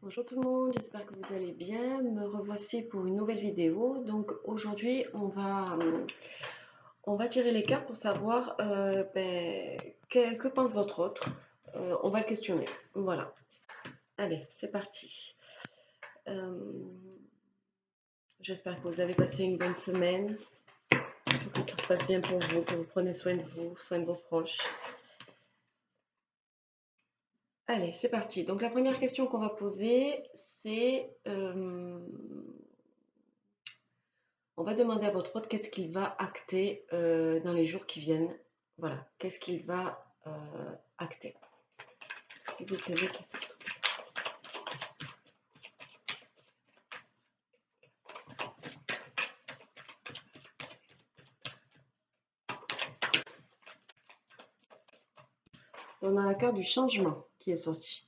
Bonjour tout le monde, j'espère que vous allez bien. Me revoici pour une nouvelle vidéo. Donc aujourd'hui, on va tirer les cartes pour savoir que pense votre autre. On va le questionner. Voilà. Allez, c'est parti. Euh, J'espère que vous avez passé une bonne semaine, que tout se passe bien pour vous, que vous prenez soin de vous, soin de vos proches. Allez, c'est parti. Donc la première question qu'on va poser, c'est on va demander à votre hôte qu'est-ce qu'il va acter dans les jours qui viennent. Voilà, qu'est-ce qu'il va acter. Si vous savez on a la carte du changement qui est sortie.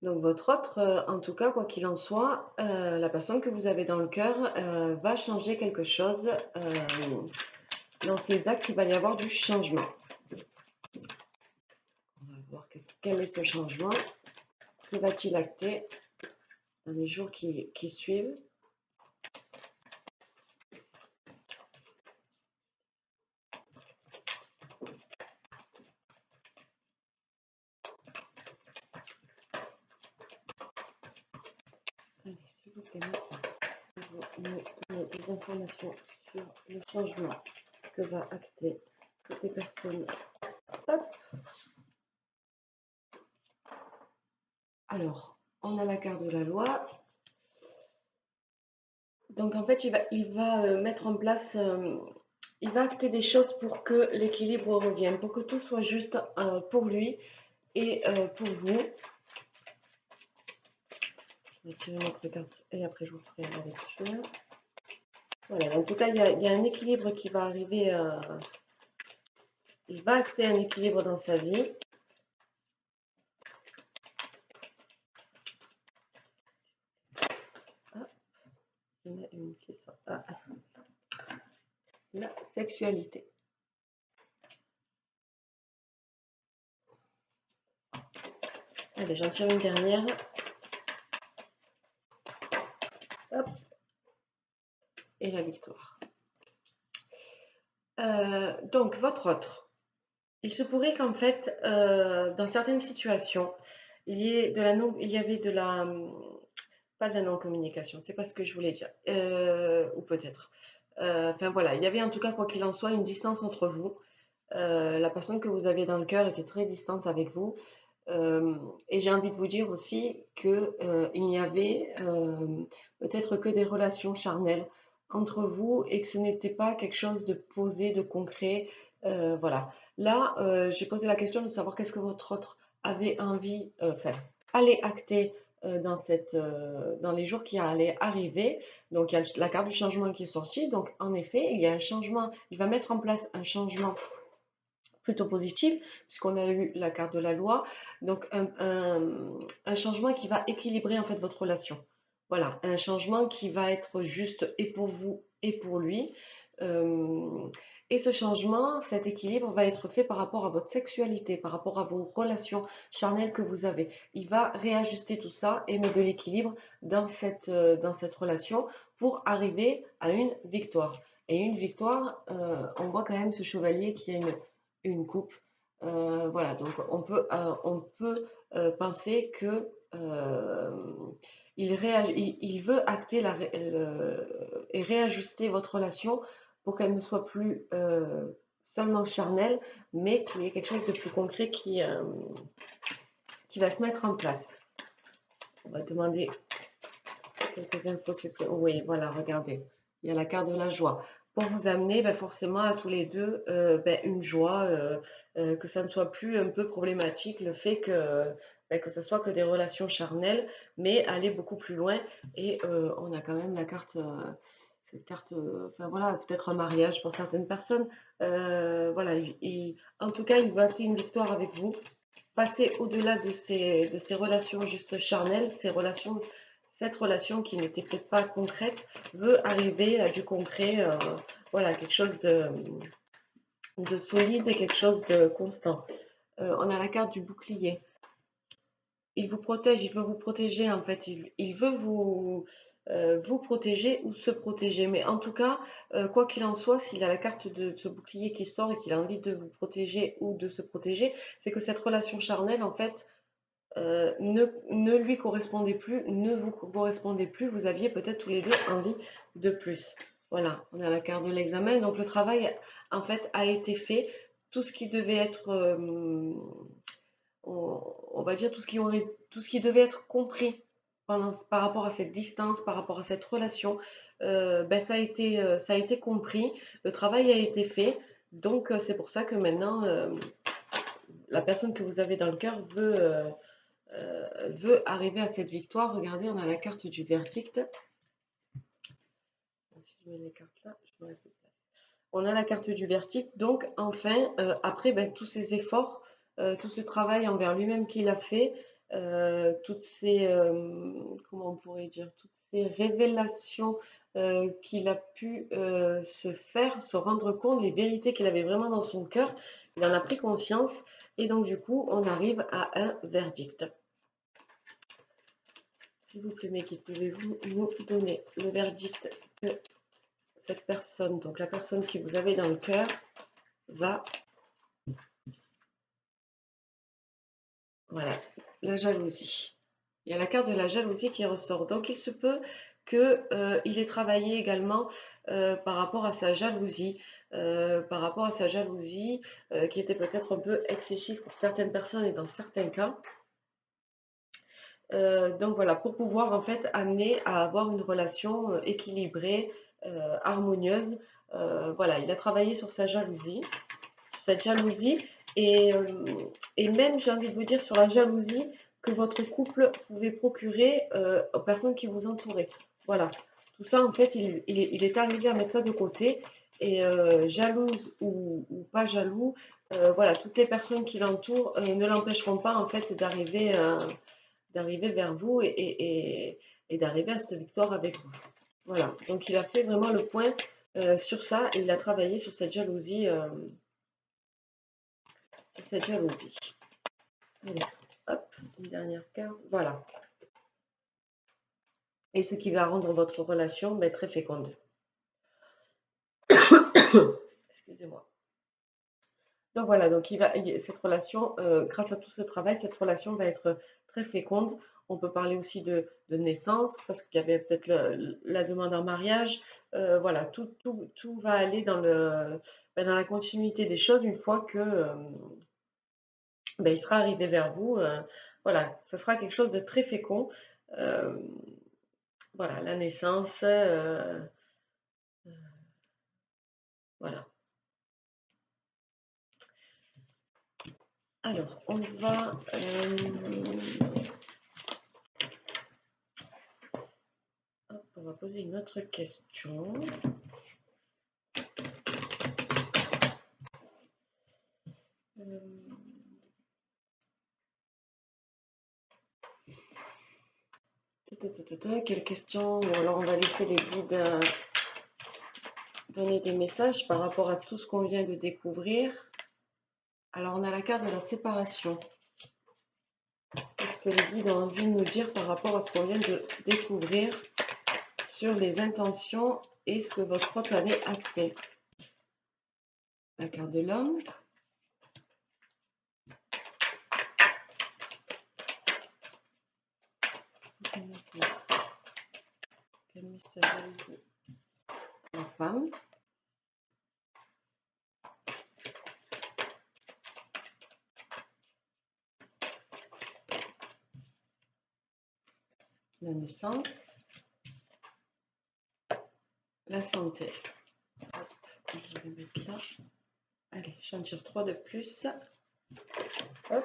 Donc votre autre, en tout cas, quoi qu'il en soit, la personne que vous avez dans le cœur va changer quelque chose. Dans ses actes, il va y avoir du changement. On va voir quel est ce changement. Que va-t-il acter dans les jours qui suivent? Allez, s'il vous plaît, vous me donnez des informations sur le changement que va acter toutes les personnes. Hop. Alors, on a la carte de la loi. Donc en fait, il va mettre en place, il va acter des choses pour que l'équilibre revienne, pour que tout soit juste pour lui et pour vous. Je vais tirer une autre carte et après je vous ferai la lecture. Voilà, en tout cas, il y a un équilibre qui va arriver. Il va acter un équilibre dans sa vie. Ah, il y en a une qui sort. Ah, la sexualité. Allez, j'en tire une dernière. Hop, et la victoire. Donc, votre autre. Il se pourrait qu'en fait, dans certaines situations, il y avait de la, pas de la non-communication, c'est pas ce que je voulais dire, ou peut-être. Enfin voilà, il y avait en tout cas, quoi qu'il en soit, une distance entre vous. La personne que vous aviez dans le cœur était très distante avec vous. Et j'ai envie de vous dire aussi que il n'y avait peut-être que des relations charnelles entre vous et que ce n'était pas quelque chose de posé, de concret. Voilà. Là, j'ai posé la question de savoir qu'est-ce que votre autre avait envie, enfin, allait acter dans les jours qui allaient arriver. Donc, il y a la carte du changement qui est sortie. Donc, en effet, il y a un changement. Il va mettre en place un changement plutôt positif, puisqu'on a eu la carte de la loi. Donc, un changement qui va équilibrer en fait votre relation. Voilà, un changement qui va être juste et pour vous et pour lui. Euh, et ce changement, cet équilibre va être fait par rapport à votre sexualité, par rapport à vos relations charnelles que vous avez. Il va réajuster tout ça et mettre de l'équilibre dans cette relation pour arriver à une victoire. Et une victoire, on voit quand même ce chevalier qui a une coupe. Voilà, donc on peut penser que il veut acter et réajuster votre relation pour qu'elle ne soit plus seulement charnelle, mais qu'il y ait quelque chose de plus concret qui va se mettre en place. On va demander quelques infos supplémentaires. Oui, voilà, regardez. Il y a la carte de la joie. Pour vous amener forcément à tous les deux une joie, que ça ne soit plus un peu problématique, le fait que ça soit que des relations charnelles, mais aller beaucoup plus loin. Et on a quand même la carte, cette carte, enfin voilà, peut-être un mariage pour certaines personnes. Voilà, en tout cas, il va faire une victoire avec vous passer au-delà de ces relations juste charnelles, cette relation qui n'était peut-être pas concrète, veut arriver à du concret, voilà, quelque chose de solide et quelque chose de constant. On a la carte du bouclier. il vous protège, il veut vous protéger en fait, il veut vous protéger ou se protéger. Mais en tout cas, quoi qu'il en soit, s'il a la carte de ce bouclier qui sort et qu'il a envie de vous protéger ou de se protéger, c'est que cette relation charnelle, en fait, ne lui correspondait plus, ne vous correspondait plus, vous aviez peut-être tous les deux envie de plus. Voilà, on a la carte de l'examen, donc le travail en fait a été fait, tout ce qui devait être, on va dire tout ce qui devait être compris par rapport à cette distance, par rapport à cette relation, ben, ça a été compris, le travail a été fait, donc c'est pour ça que maintenant la personne que vous avez dans le cœur veut arriver à cette victoire. Regardez, on a la carte du verdict. Si je mets les cartes là, je me on a la carte du verdict. Donc, enfin, après ben, tous ces efforts, tout ce travail envers lui-même qu'il a fait, toutes ces, comment on pourrait dire, toutes ces révélations qu'il a pu se faire, se rendre compte, les vérités qu'il avait vraiment dans son cœur, il en a pris conscience. Et donc, du coup, on arrive à un verdict. S'il vous plaît, mais qui pouvez-vous nous donner le verdict que cette personne, donc la personne que vous avez dans le cœur, va... Voilà, la jalousie. Il y a la carte de la jalousie qui ressort. Donc il se peut qu'il ait travaillé également par rapport à sa jalousie, qui était peut-être un peu excessive pour certaines personnes et dans certains cas. Donc voilà, pour pouvoir en fait amener à avoir une relation équilibrée, harmonieuse. Voilà, il a travaillé sur sa jalousie, sur cette jalousie, et, euh, et même j'ai envie de vous dire sur la jalousie que votre couple pouvait procurer aux personnes qui vous entouraient. Voilà, tout ça en fait, il est arrivé à mettre ça de côté. Et jalouse ou pas jaloux, voilà, toutes les personnes qui l'entourent ne l'empêcheront pas en fait d'arriver vers vous et d'arriver à cette victoire avec vous. Voilà, donc il a fait vraiment le point sur ça et il a travaillé sur cette jalousie. Sur cette jalousie. Allez, hop, une dernière carte. Voilà. Et ce qui va rendre votre relation très féconde. Excusez-moi. Donc voilà, donc cette relation, grâce à tout ce travail, cette relation va être très féconde. On peut parler aussi de naissance, parce qu'il y avait peut-être la demande en mariage. Voilà, tout va aller dans la continuité des choses une fois que il sera arrivé vers vous. Voilà, ce sera quelque chose de très fécond. Euh, voilà, la naissance. Voilà. Alors, on va poser une autre question. Quelle question? Alors, on va laisser les guides donner des messages par rapport à tout ce qu'on vient de découvrir. Alors, on a la carte de la séparation. Qu'est-ce que les guides ont envie de nous dire par rapport à ce qu'on vient de découvrir sur les intentions et ce que votre hôte avait acté? La carte de l'homme. Quel message avez-vous? La femme. La naissance. La santé. Hop, je vais mettre là. Allez, j'en tire 3 de plus. Hop.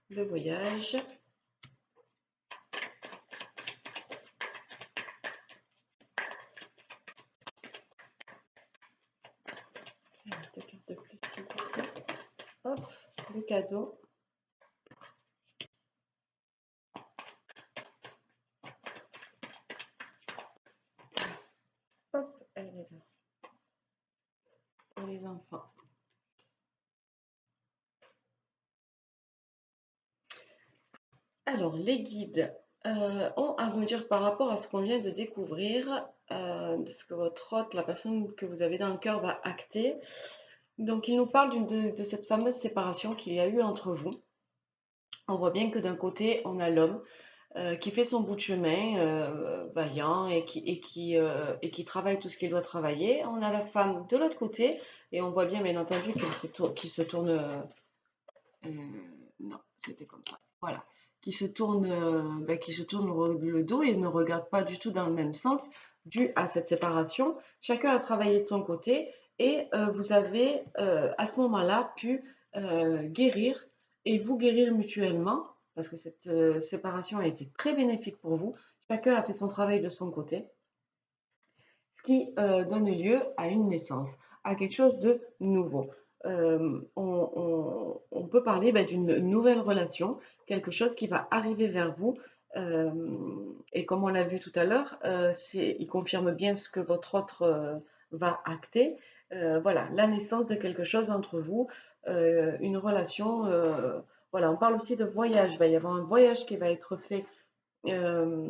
Le voyage. Allez, 2 cartes de plus, s'il vous plaît. Hop, le cadeau. Hop, elle est là. Pour les enfants. Alors, les guides ont à nous dire par rapport à ce qu'on vient de découvrir, de ce que votre hôte, la personne que vous avez dans le cœur, va acter. Donc, il nous parle de cette fameuse séparation qu'il y a eu entre vous. On voit bien que d'un côté, on a l'homme qui fait son bout de chemin, vaillant et qui travaille tout ce qu'il doit travailler. On a la femme de l'autre côté et on voit bien, bien entendu, qu'il se tourne. Non, c'était comme ça. Voilà. Qui se tourne le dos et ne regarde pas du tout dans le même sens, dû à cette séparation. Chacun a travaillé de son côté et vous avez à ce moment-là pu guérir et vous guérir mutuellement, parce que cette séparation a été très bénéfique pour vous. Chacun a fait son travail de son côté, ce qui donne lieu à une naissance, à quelque chose de nouveau. On peut parler d'une nouvelle relation, quelque chose qui va arriver vers vous. euh, et comme on l'a vu tout à l'heure, il confirme bien ce que votre autre va acter. Voilà, la naissance de quelque chose entre vous, une relation. Voilà, on parle aussi de voyage. Il va y avoir un voyage qui va être fait euh,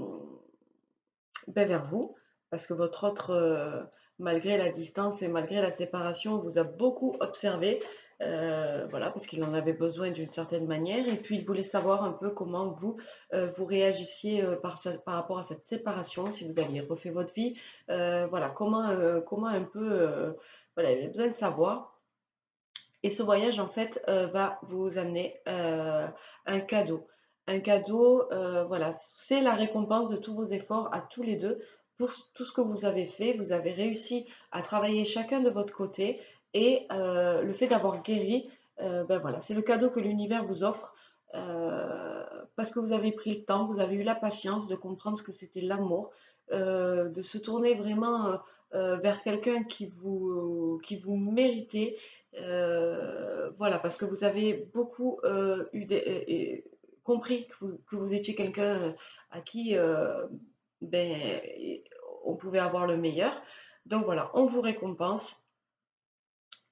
vers vous, parce que votre autre, malgré la distance et malgré la séparation, vous a beaucoup observé, voilà, parce qu'il en avait besoin d'une certaine manière, et puis il voulait savoir un peu comment vous, vous réagissiez par rapport à cette séparation, si vous aviez refait votre vie, voilà, comment un peu, voilà, il avait besoin de savoir. Et ce voyage, en fait, va vous amener un cadeau. Un cadeau, voilà, c'est la récompense de tous vos efforts à tous les deux pour tout ce que vous avez fait. Vous avez réussi à travailler chacun de votre côté et le fait d'avoir guéri, ben voilà, c'est le cadeau que l'univers vous offre parce que vous avez pris le temps, vous avez eu la patience de comprendre ce que c'était l'amour, de se tourner vraiment vers quelqu'un qui vous méritait. Voilà, parce que vous avez beaucoup compris que vous étiez quelqu'un à qui ben, on pouvait avoir le meilleur. Donc voilà, on vous récompense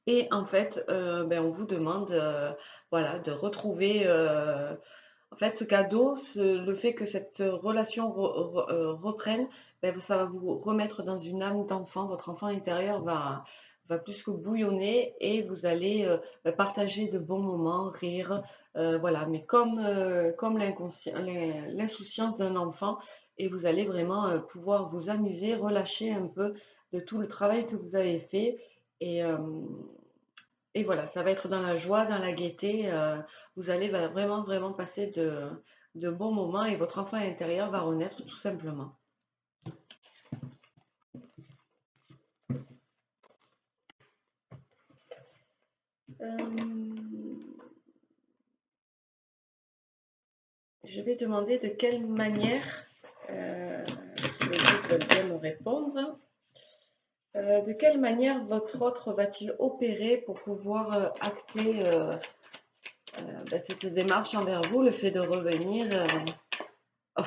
et en fait, ben, on vous demande voilà, de retrouver en fait ce cadeau, le fait que cette relation reprenne, ben, ça va vous remettre dans une âme d'enfant. Votre enfant intérieur va plus que bouillonner et vous allez ben, partager de bons moments, rire, voilà, mais comme l'insouciance d'un enfant et vous allez vraiment pouvoir vous amuser, relâcher un peu de tout le travail que vous avez fait et, et voilà, ça va être dans la joie, dans la gaieté. Vous allez vraiment, vraiment passer de bons moments et votre enfant intérieur va renaître tout simplement. Euh, je vais demander de quelle manière, si les guides veulent bien me répondre, de quelle manière votre autre va-t-il opérer pour pouvoir acter ben, cette démarche envers vous, le fait de revenir. Oh,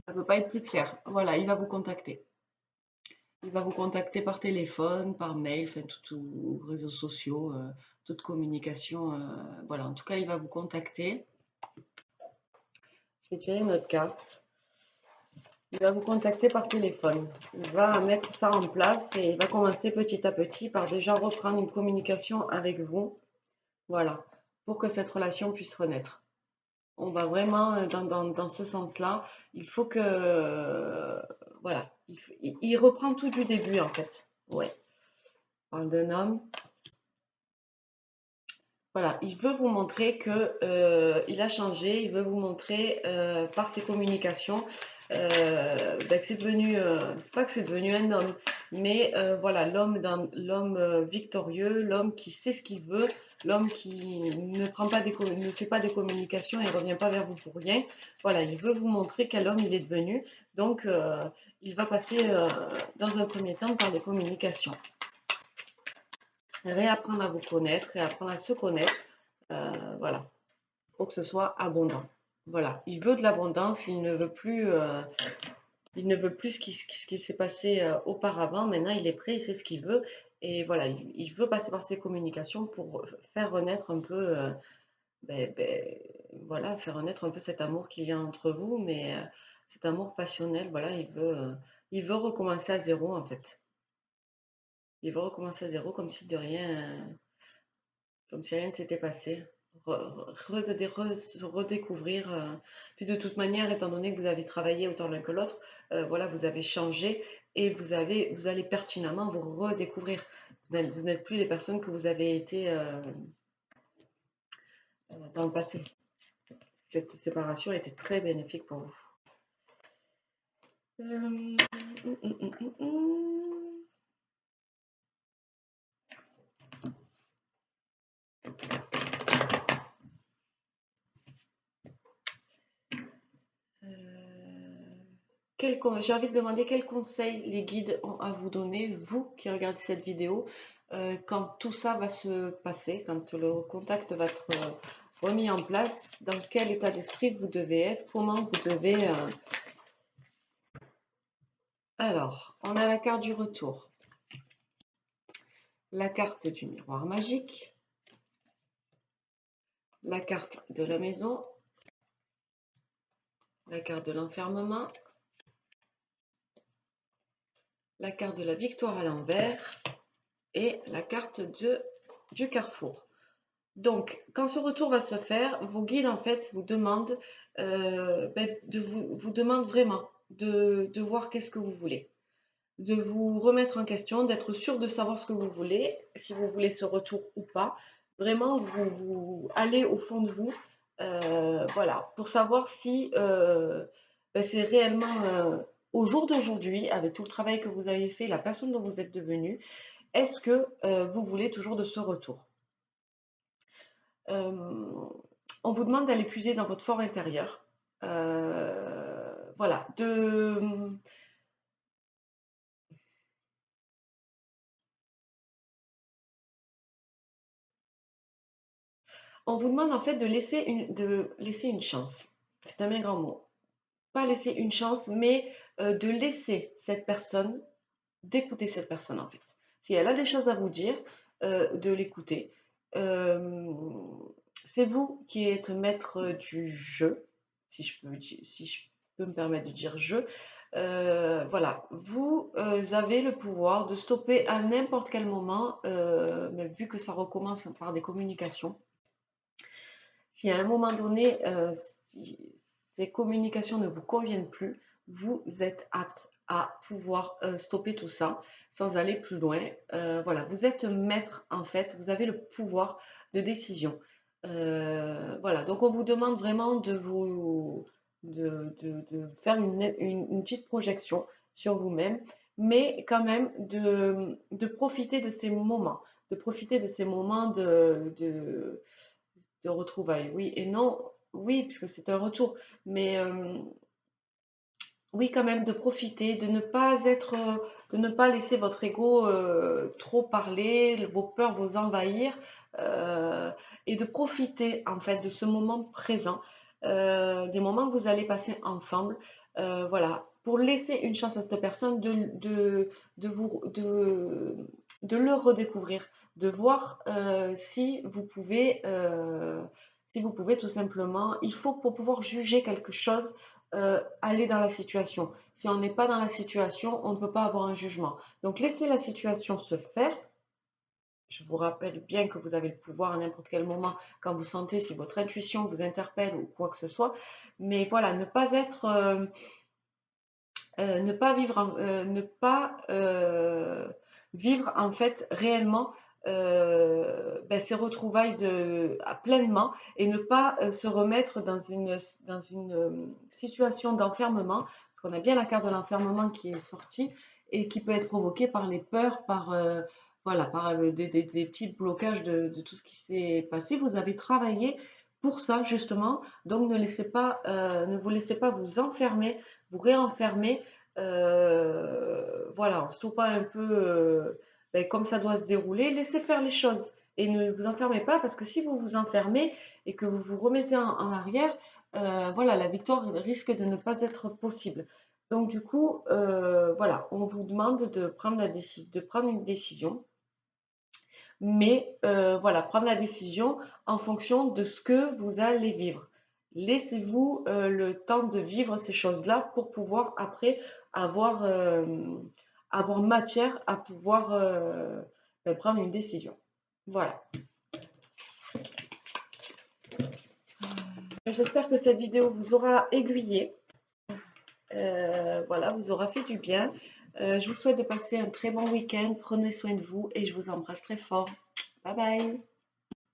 ça ne peut pas être plus clair. Voilà, il va vous contacter. Il va vous contacter par téléphone, par mail, enfin, tout réseaux sociaux, toute communication. Voilà, en tout cas, il va vous contacter. Je vais tirer une autre carte. Il va vous contacter par téléphone. Il va mettre ça en place et il va commencer petit à petit par déjà reprendre une communication avec vous. Voilà, pour que cette relation puisse renaître. On va vraiment dans ce sens-là. Il faut que, voilà, il reprend tout du début en fait. Ouais, on parle d'un homme. Voilà, il veut vous montrer que il a changé. Il veut vous montrer par ses communications ben, que c'est devenu, c'est pas que c'est devenu un homme, mais voilà, l'homme victorieux, l'homme qui sait ce qu'il veut, l'homme qui ne fait pas des communications et ne revient pas vers vous pour rien. Voilà, il veut vous montrer quel homme il est devenu. Donc, il va passer dans un premier temps par les communications. Réapprendre à vous connaître, réapprendre à se connaître. Voilà, pour que ce soit abondant. Voilà, il veut de l'abondance, il ne veut plus ce qui s'est passé auparavant. Maintenant, il est prêt, il sait ce qu'il veut. Et voilà, il veut passer par ses communications pour faire renaître un peu ben, voilà, faire renaître un peu cet amour qu'il y a entre vous, mais cet amour passionnel, voilà, il veut recommencer à zéro en fait. Il veut recommencer à zéro comme si de rien, comme si rien ne s'était passé. Se redécouvrir. Puis de toute manière, étant donné que vous avez travaillé autant l'un que l'autre, voilà, vous avez changé et vous allez pertinemment vous redécouvrir. Vous n'êtes plus les personnes que vous avez été dans le passé. Cette séparation a été très bénéfique pour vous. Hum, hum, hum, hum, hum. J'ai envie de demander quels conseils les guides ont à vous donner, vous qui regardez cette vidéo, quand tout ça va se passer, quand le contact va être remis en place, dans quel état d'esprit vous devez être, comment vous devez... Alors, on a la carte du retour, la carte du miroir magique, la carte de la maison, la carte de l'enfermement, la carte de la victoire à l'envers et la carte du carrefour. Donc, quand ce retour va se faire, vos guides, en fait, vous demandent, vous demandent vraiment de voir qu'est-ce que vous voulez, de vous remettre en question, d'être sûr de savoir ce que vous voulez, si vous voulez ce retour ou pas. Vraiment, vous allez au fond de vous, voilà, pour savoir si c'est réellement, au jour d'aujourd'hui, avec tout le travail que vous avez fait, la personne dont vous êtes devenu, est-ce que vous voulez toujours de ce retour? On vous demande d'aller puiser dans votre fort intérieur. Voilà, on vous demande en fait de laisser une chance. C'est un bien grand mot. Pas laisser une chance, mais de laisser cette personne, d'écouter cette personne en fait. Si elle a des choses à vous dire, de l'écouter. Euh, c'est vous qui êtes maître du jeu, si je peux me permettre de dire jeu. Voilà, vous avez le pouvoir de stopper à n'importe quel moment, mais vu que ça recommence par des communications, si à un moment donné, si ces communications ne vous conviennent plus, vous êtes apte à pouvoir stopper tout ça sans aller plus loin. Voilà, vous êtes maître en fait, vous avez le pouvoir de décision. Voilà, donc on vous demande vraiment de faire une petite projection sur vous-même, mais quand même de profiter de ces moments, de profiter de ces moments de retrouvailles. Oui et non, oui, puisque c'est un retour, mais oui, quand même, de profiter, de ne pas laisser votre ego trop parler, vos peurs vous envahir, euh, et de profiter en fait de ce moment présent, des moments que vous allez passer ensemble, voilà, pour laisser une chance à cette personne de le redécouvrir, de voir si vous pouvez tout simplement, il faut pour pouvoir juger quelque chose aller dans la situation. Si on n'est pas dans la situation, on ne peut pas avoir un jugement. Donc laissez la situation se faire. Je vous rappelle bien que vous avez le pouvoir à n'importe quel moment quand vous sentez si votre intuition vous interpelle ou quoi que ce soit. Mais voilà, ne pas être, ne pas vivre, ne pas vivre en fait réellement ces retrouvailles pleinement et ne pas se remettre dans une situation d'enfermement, parce qu'on a bien la carte de l'enfermement qui est sortie et qui peut être provoquée par les peurs, par, voilà, par des petits blocages de tout ce qui s'est passé. Vous avez travaillé pour ça justement, donc ne vous laissez pas vous enfermer, vous réenfermer, voilà, en stoppant un peu comme ça doit se dérouler, laissez faire les choses et ne vous enfermez pas parce que si vous vous enfermez et que vous vous remettez en arrière, voilà, la victoire risque de ne pas être possible. Donc du coup, voilà, on vous demande de prendre une décision, mais voilà, prendre la décision en fonction de ce que vous allez vivre. Laissez-vous le temps de vivre ces choses-là pour pouvoir après avoir, avoir matière à pouvoir prendre une décision. Voilà. J'espère que cette vidéo vous aura aiguillé. Voilà, vous aura fait du bien. Je vous souhaite de passer un très bon week-end. Prenez soin de vous et je vous embrasse très fort. Bye bye.